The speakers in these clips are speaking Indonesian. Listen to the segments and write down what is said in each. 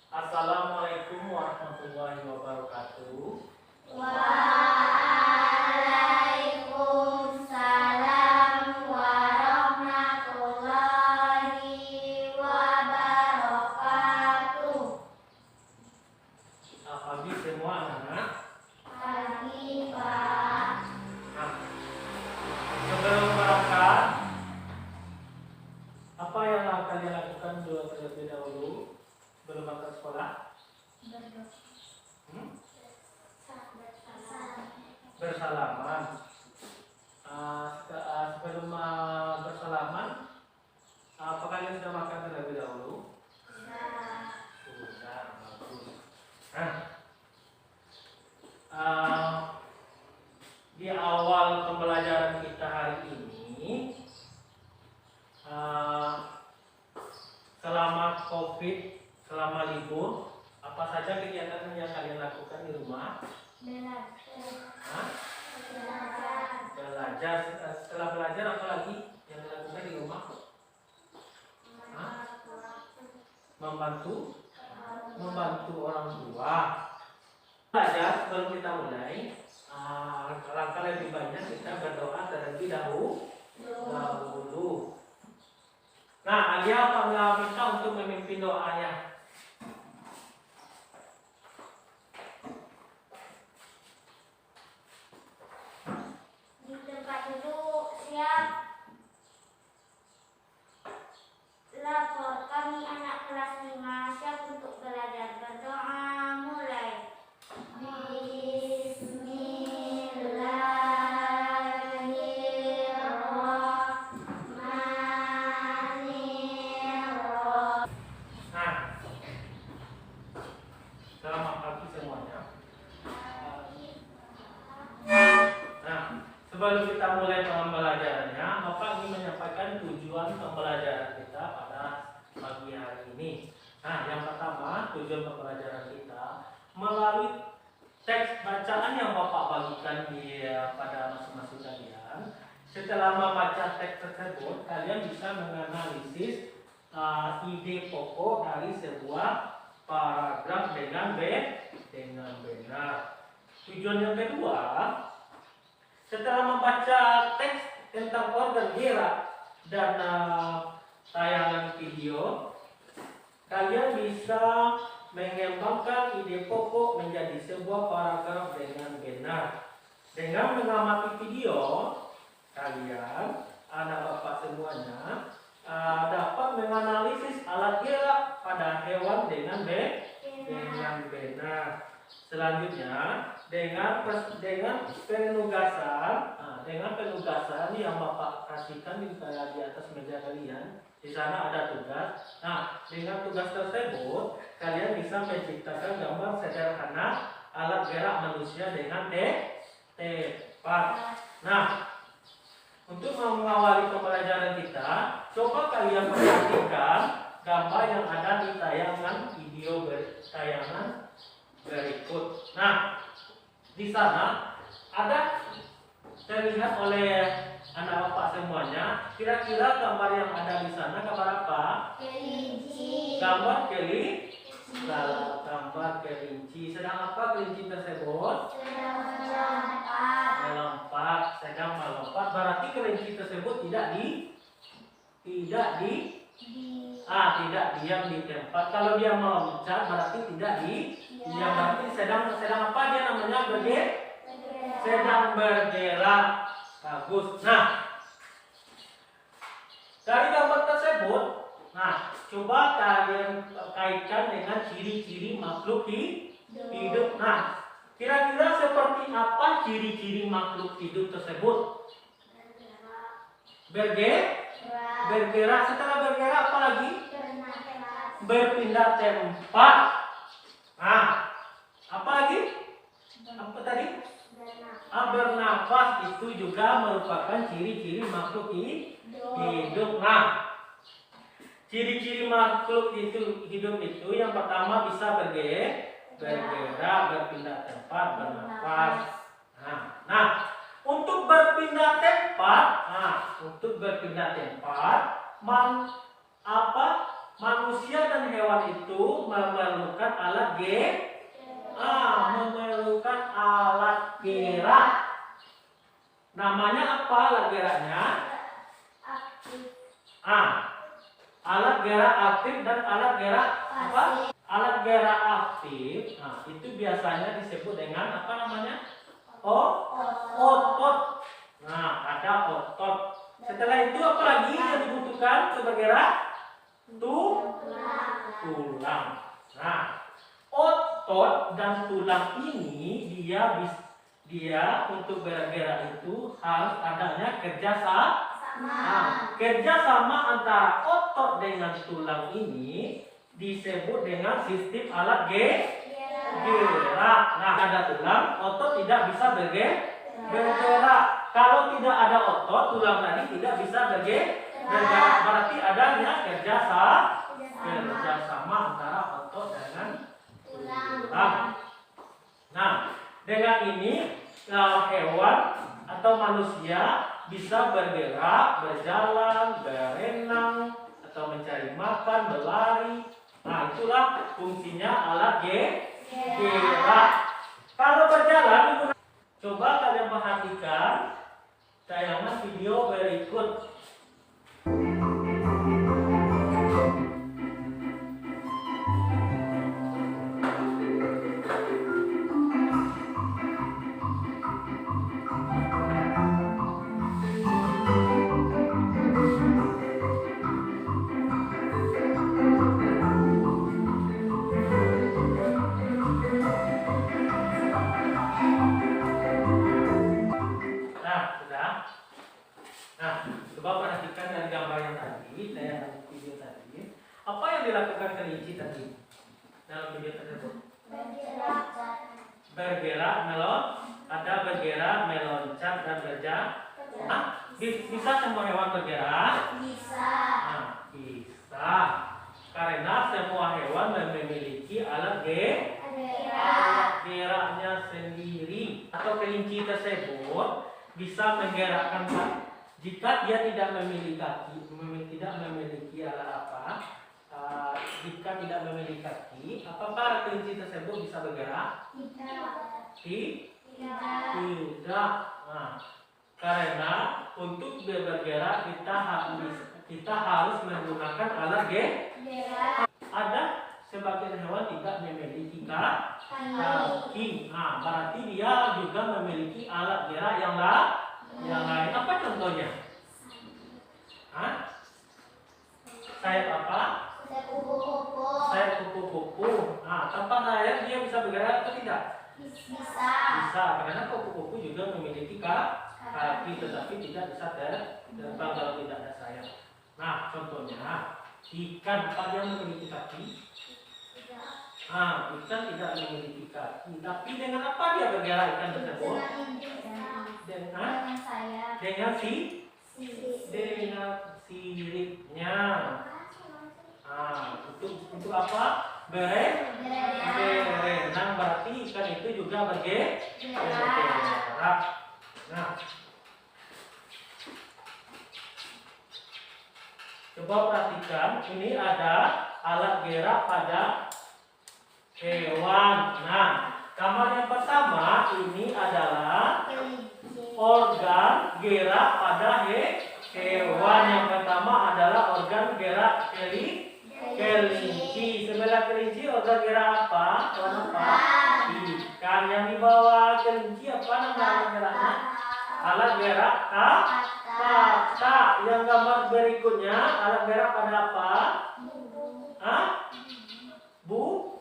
Assalamualaikum warahmatullahi wabarakatuh. Waalaikumsalam warahmatullahi wabarakatuh. Pagi semua anak-anak. Pagi, Pak. Nah, sebelum berangkat, apa yang kalian lakukan terlebih dahulu sebelum berangkat sekolah? Bersalaman. Sebelum bersalaman, apa kalian sudah makan terlebih dahulu? Sudah, bagus. Nah, di awal pembelajaran kita hari ini, selama COVID, selama libur, apa saja kegiatan yang kalian lakukan di rumah? Belajar. Setelah belajar apa lagi yang dilakukan di rumah? Membantu orang tua. Belajar sebelum kita mulai, langkah lebih banyak kita berdoa terlebih dahulu. Nah, Alia apa minta untuk memimpin doanya? Di tempat duduk siap. Lapor, kami anak kelas 5 siap untuk belajar. Berdoa mulai. Bismillahirrahmanirrahim. Nah, selamat pagi semuanya. Nah, sebelum kita mulai pembelajarannya, Bapak ingin menyampaikan tujuan pembelajaran kita pada pagi hari ini. Nah, yang pertama, tujuan pembelajaran kita melalui teks bacaan yang Bapak bagikan pada masing-masing kalian. Setelah membaca teks tersebut, kalian bisa menganalisis ide pokok dari sebuah paragraf dengan benar. Tujuan yang kedua, setelah membaca teks tentang organ gerak dan tayangan video, kalian bisa mengembangkan ide pokok menjadi sebuah paragraf dengan benar. Dengan mengamati video, kalian, anak bapak semuanya, dapat menganalisis alat gerak pada hewan dengan benar. Selanjutnya, dengan penugasan yang Bapak kasihkan di atas meja kalian, di sana ada tugas. Nah, dengan tugas tersebut, kalian bisa menciptakan gambar sederhana alat gerak manusia dengan tepat. Nah, untuk mengawali pembelajaran kita, coba kalian perhatikan gambar yang ada di tayangan video berikut. Nah, di sana ada terlihat oleh anak bapak semuanya. Kira-kira gambar yang ada di sana gambar apa? Kelinci. Gambar kelinci. Sedang apa kelinci tersebut? Sedang melompat. Berarti kelinci tersebut tidak diam di tempat. Kalau dia meloncat berarti tidak diam. Berarti sedang apa dia namanya? Sedang bergerak. Bagus. Nah, dari gambar tersebut, coba kalian kaitkan dengan ciri-ciri makhluk hidup. Nah, kira-kira seperti apa ciri-ciri makhluk hidup tersebut? Bergerak. Setelah bergerak apa lagi? Berpindah tempat. Nah, apa lagi? Apa tadi? Bernafas. Itu juga merupakan ciri-ciri makhluk hidup. Nah, ciri-ciri makhluk hidup itu yang pertama bisa bergerak, berpindah tempat, bernafas. Nah, untuk berpindah tempat, manusia dan hewan itu memerlukan memerlukan alat gerak. Namanya apa alat geraknya? Alat gerak aktif dan alat gerak apa? Alat gerak aktif. Nah, itu biasanya disebut dengan apa namanya? Otot. Nah, ada otot. Setelah itu apa lagi yang dibutuhkan untuk bergerak? Tulang. Nah, otot dan tulang ini dia untuk bergerak itu harus adanya kerjasama antara otot dengan tulang ini disebut dengan sistem alat gerak. Nah, ada tulang, otot tidak bisa bergerak. Kalau tidak ada otot, tulang tadi tidak bisa bergerak. Berarti adanya kerjasama antara otot dengan tulang. Nah, dengan ini hewan atau manusia bisa bergerak, berjalan, berenang, atau mencari makan, berlari. Nah, itulah fungsinya alat gerak. Kalau berjalan, coba kalian perhatikan tayangan video berikut. Coba perhatikan dari gambar yang tadi, tayangan video tadi. Apa yang dilakukan kelinci tadi dalam video tersebut? Bergerak, meloncat dan berjalan. Bisa semua hewan bergerak? Bisa. Karena semua hewan memiliki alat geraknya sendiri. Atau kelinci tersebut bisa menggerakkan. Jika dia tidak memiliki kaki, apakah kelinci tersebut bisa bergerak? Tidak. Nah, karena untuk bergerak kita harus menggunakan alat gerak. Ada sebagian hewan tidak memiliki kaki. Nah, berarti dia juga memiliki alat gerak yang lain. Apa contohnya? Sayap apa? Sayap kupu-kupu. Nah, tanpa sayap dia bisa bergerak atau tidak? Bisa. Karena kupu-kupu juga memiliki kaki, tetapi tidak bisa terbang kalau tidak ada sayap. Nah, contohnya ikan, apa dia memiliki kaki? Ikan tidak memiliki kaki. Tapi dengan apa dia bergerak ikan tersebut? Dengan siripnya. Untuk apa? Berenang. Berarti ikan itu juga bergerak. Nah, coba perhatikan, ini ada alat gerak pada hewan. Nah, gambar yang pertama ini adalah organ gerak pada hewan. Yang pertama adalah organ gerak kelinci. Sebelah kelinci organ gerak apa? Ikan. Yang di bawah kelinci apa nama alat geraknya? Alat gerak kata. Yang gambar berikutnya alat gerak pada apa? Burung.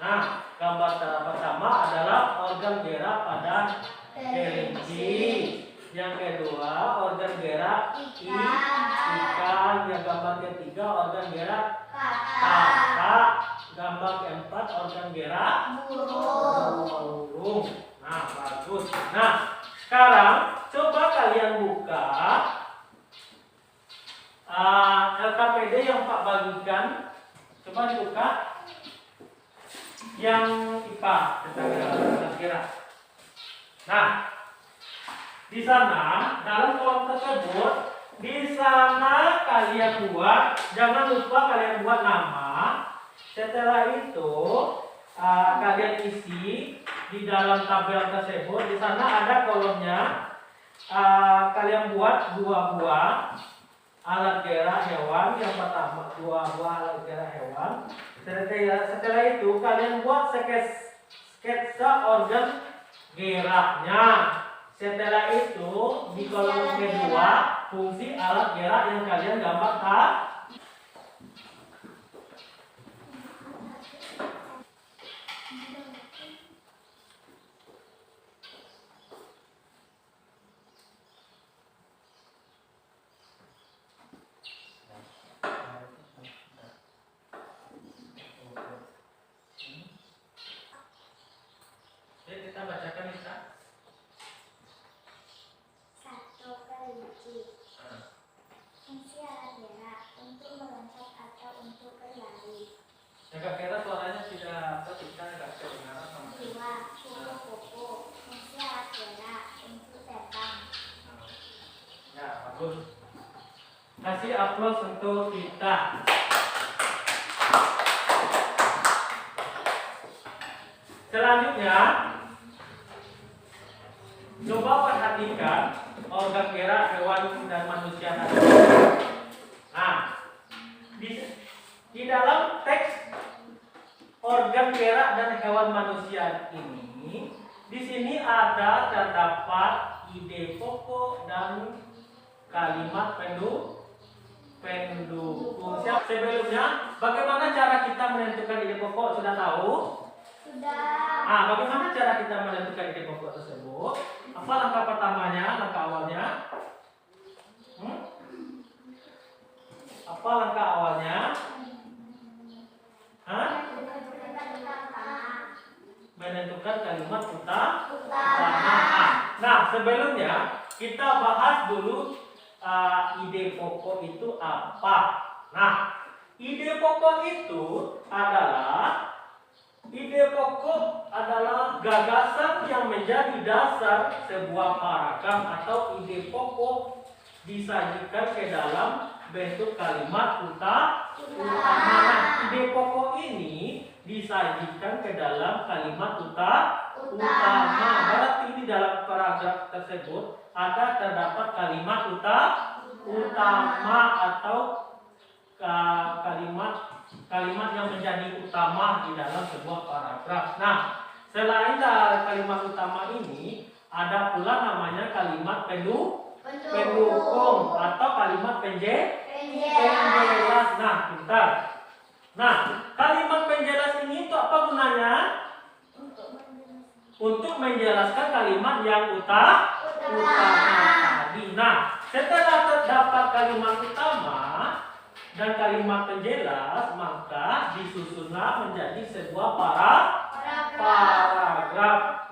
Nah, gambar pertama adalah organ gerak pada kelinci. Yang kedua organ gerak ikan. Yang gambar ketiga organ gerak kata. Gambar keempat organ gerak burung. Nah, bagus. Nah, sekarang coba kalian buka LKPD yang Pak bagikan. Coba dibuka yang IPA tentang gerak. Nah, di sana dalam kolom tersebut Di sana kalian buat, jangan lupa kalian buat nama. Setelah itu kalian isi di dalam tabel tersebut. Di sana ada kolomnya. Kalian buat 2 buah alat gerak hewan. Yang pertama 2 buah alat gerak hewan. Setelah itu kalian buat sketsa organ geraknya. Setelah itu di kolom kedua fungsi alat gerak yang kalian gambar kita bacakan kita. 1. Kelinci. Fungsi alat gerak untuk melompat atau untuk berlari. Agak kira suaranya tidak kita agak kedengaran sama. 2. Kupu-kupu. Fungsi alat gerak untuk terbang. Ya, bagus. Kasih aplaus untuk kita. Selanjutnya, coba perhatikan organ gerak hewan dan manusia tadi. Nah, di dalam teks organ gerak dan hewan manusia ini, di sini ada terdapat ide pokok dan kalimat pendukung. Sebelumnya, bagaimana cara kita menentukan ide pokok? Sudah tahu? Sudah. Bagaimana cara kita menentukan ide pokok tersebut? Apa langkah pertamanya, langkah awalnya? Apa langkah awalnya? Menentukan kalimat utama. Nah, sebelumnya kita bahas dulu ide pokok itu apa. Nah, ide pokok itu adalah gagasan yang menjadi dasar sebuah paragraf atau ide pokok disajikan ke dalam bentuk kalimat utama. Nah, ide pokok ini disajikan ke dalam kalimat utama. Berarti di dalam paragraf tersebut terdapat kalimat utama atau kalimat yang menjadi utama di dalam sebuah paragraf. Nah, selain dari kalimat utama ini, ada pula namanya kalimat pendukung atau kalimat penjelas. Nah, bentar. Nah, kalimat penjelas ini itu apa gunanya? Untuk menjelaskan kalimat yang utama tadi. Nah, setelah terdapat kalimat utama dan kalimat penjelas, maka disusunlah menjadi sebuah paragraf.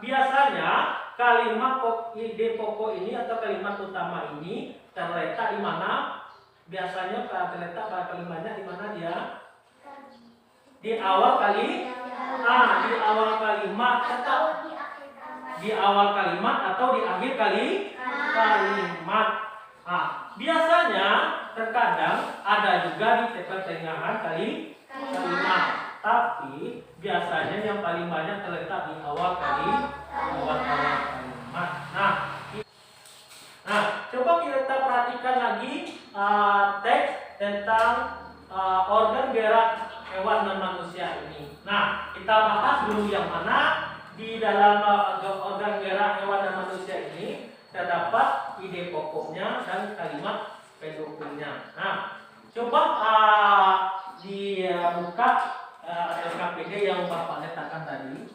Biasanya kalimat ide pokok ini atau kalimat utama ini terletak di mana? Biasanya terletak pada kalimatnya di mana dia? Di awal di awal kalimat atau di awal kalimat atau di akhir kalimat. Biasanya terkadang ada juga di pertengahan kalimat, tapi biasanya yang paling banyak terletak di awal kalimat. Nah, coba kita perhatikan lagi teks tentang organ gerak hewan dan manusia ini. Nah, kita bahas dulu yang mana di dalam organ gerak hewan dan manusia ini terdapat ide pokoknya dan kalimat pendukungnya. Nah, coba dibuka LKPD yang Bapak letakkan tadi.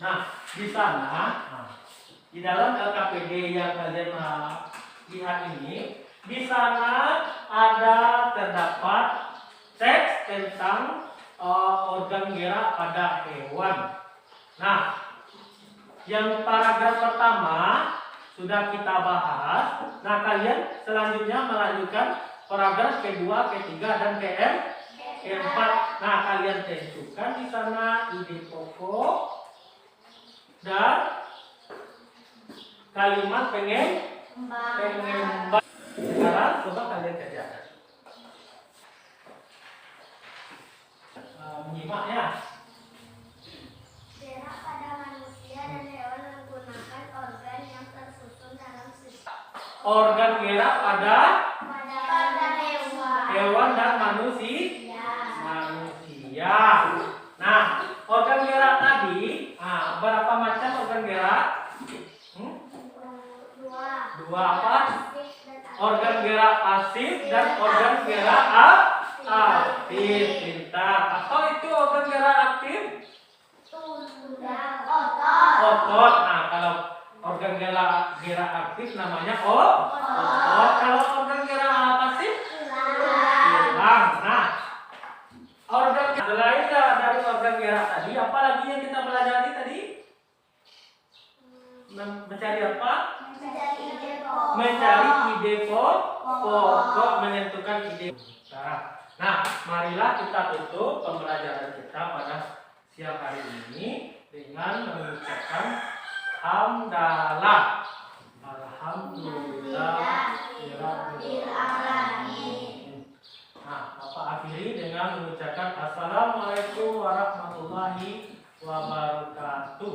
Nah, di sana, di dalam LKPD yang kalian lihat ini, di sana terdapat teks tentang organ gerak pada hewan. Nah, yang paragraf pertama sudah kita bahas. Nah, kalian selanjutnya melanjutkan paragraf kedua, ketiga, dan keempat. Nah, kalian tentukan di sana ide pokok dan kalimat pengembangan. pelajaran, coba kalian kerjakan. Menyimak ya. Gerak pada manusia dan hewan menggunakan organ yang tersusun dalam sistem. Organ gerak pada Pada hewan dan manusia. Nah, organ gerak tadi, berapa macam organ gerak? Dua apa? Organ gerak pasif dan organ gerak aktif. Pintar. Atau itu organ gerak aktif? Otot. Nah, kalau organ gerak aktif namanya otot. Kalau organ gerak pasif? Tulang. Nah, organ selain dari organ gerak tadi, apa lagi yang kita pelajari tadi? Mencari apa? Mencari ide pokok, menentukan ide. Nah, marilah kita tutup pembelajaran kita pada siang hari ini dengan mengucapkan hamdalah. Alhamdulillah. Nah, Bapak akhiri dengan mengucapkan Assalamualaikum warahmatullahi wabarakatuh.